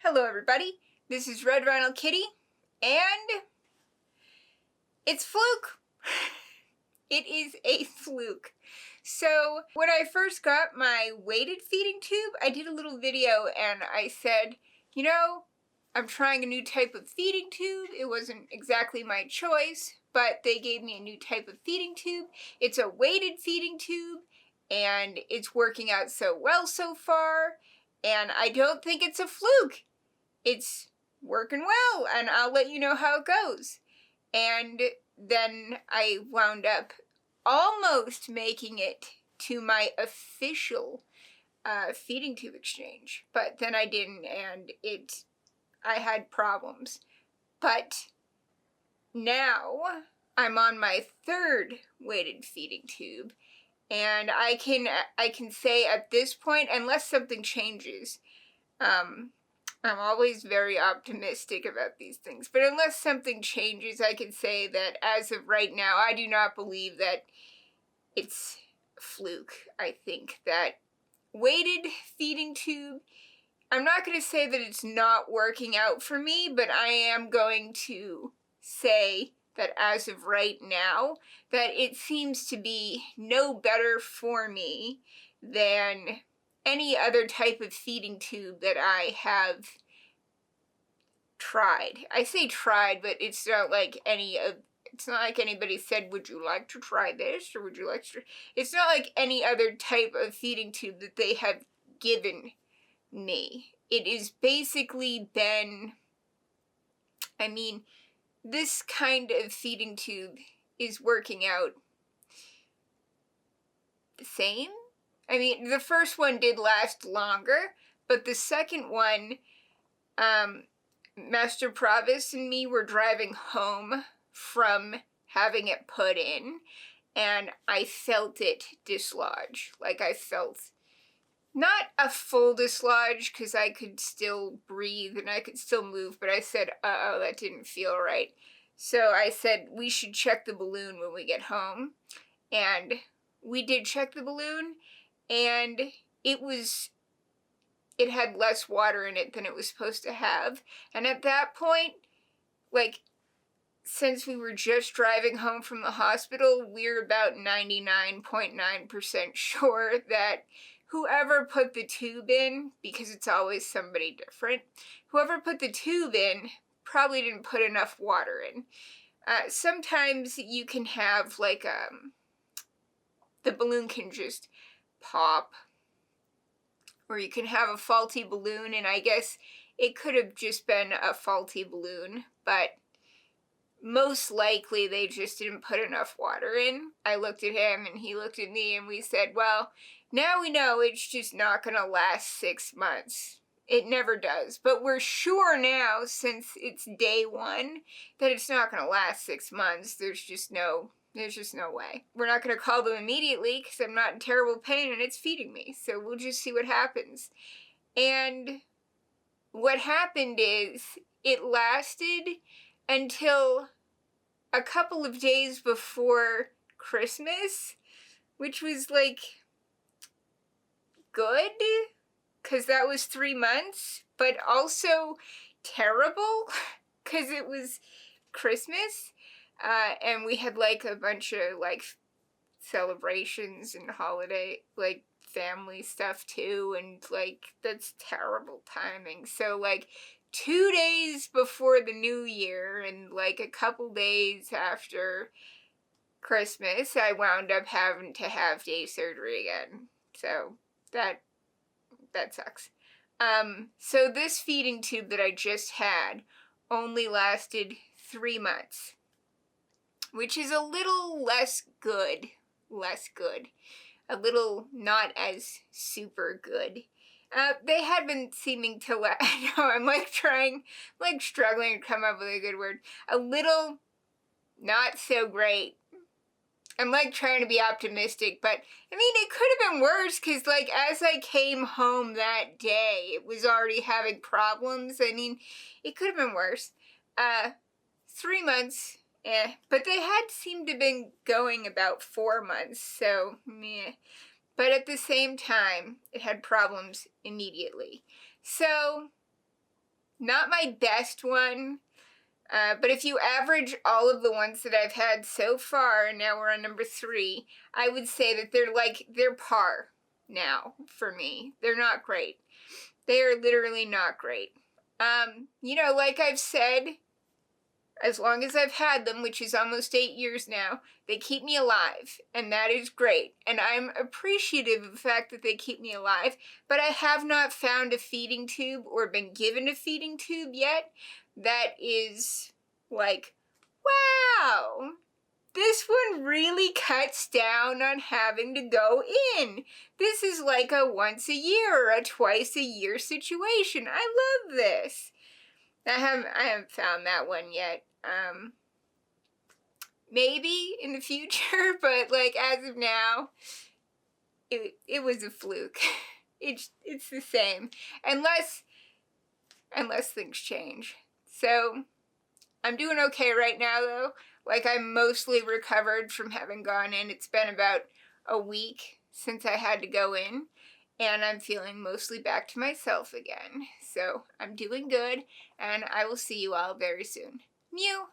Hello everybody, this is Red Rhino Kitty, and it's Fluke. It is a fluke. So when I first got my weighted feeding tube, I did a little video and I said, you know, I'm trying a new type of feeding tube. It wasn't exactly my choice, but they gave me a new type of feeding tube. It's a weighted feeding tube and it's working out so well so far, and I don't think it's a fluke. It's working well, and I'll let you know how it goes. And then I wound up almost making it to my official feeding tube exchange, but then I didn't, and I had problems. But now I'm on my third weighted feeding tube, and I can say at this point, unless something changes, I'm always very optimistic about these things, but unless something changes, I can say that as of right now, I do not believe that it's a fluke. I think that weighted feeding tube, I'm not going to say that it's not working out for me, but I am going to say that as of right now, that it seems to be no better for me than any other type of feeding tube that I have tried. I say tried, but it's not like it's not like anybody said, would you like to try this, or would you like to, it's not like any other type of feeding tube that they have given me. It has basically been, this kind of feeding tube is working out the same. The first one did last longer, but the second one, Master Provis and me were driving home from having it put in, and I felt it dislodge. Like, I felt not a full dislodge, because I could still breathe and I could still move, but I said, uh-oh, that didn't feel right. So I said, we should check the balloon when we get home. And we did check the balloon, and it had less water in it than it was supposed to have. And at that point, since we were just driving home from the hospital, we're about 99.9% sure that whoever put the tube in, because it's always somebody different, whoever put the tube in probably didn't put enough water in. Sometimes you can have the balloon can just pop, or you can have a faulty balloon, and I guess it could have just been a faulty balloon, but most likely they just didn't put enough water in. I looked at him and he looked at me, and we said, well, now we know it's just not gonna last 6 months. It never does, but we're sure now, since it's day one, that it's not gonna last 6 months. There's just no way. We're not going to call them immediately because I'm not in terrible pain and it's feeding me. So we'll just see what happens. And what happened is it lasted until a couple of days before Christmas, which was good, because that was 3 months, but also terrible because it was Christmas. And we had a bunch of celebrations and holiday family stuff too, and that's terrible timing. So 2 days before the new year and a couple days after Christmas, I wound up having to have day surgery again. So that sucks. So this feeding tube that I just had only lasted 3 months. Which is a little less good. A little not as super good. They had been seeming to I know, I'm struggling to come up with a good word. A little not so great. I'm trying to be optimistic, but it could have been worse, because as I came home that day, it was already having problems. It could have been worse. 3 months. But they had seemed to have been going about 4 months, so meh. But at the same time, it had problems immediately. So Not my best one, but if you average all of the ones that I've had so far, and now we're on number 3, I would say that they're par now for me. They're not great. They are literally not great. You know, like I've said, as long as I've had them, which is almost 8 years now, they keep me alive, and that is great. And I'm appreciative of the fact that they keep me alive, but I have not found a feeding tube or been given a feeding tube yet that is like, wow, this one really cuts down on having to go in. This is like a once a year or a twice a year situation. I love this. I haven't found that one yet. Maybe in the future, but like as of now, it was a fluke. It's the same, unless things change. So I'm doing okay right now though. Like I'm mostly recovered from having gone in. It's been about a week since I had to go in, and I'm feeling mostly back to myself again. So I'm doing good, and I will see you all very soon. Mew!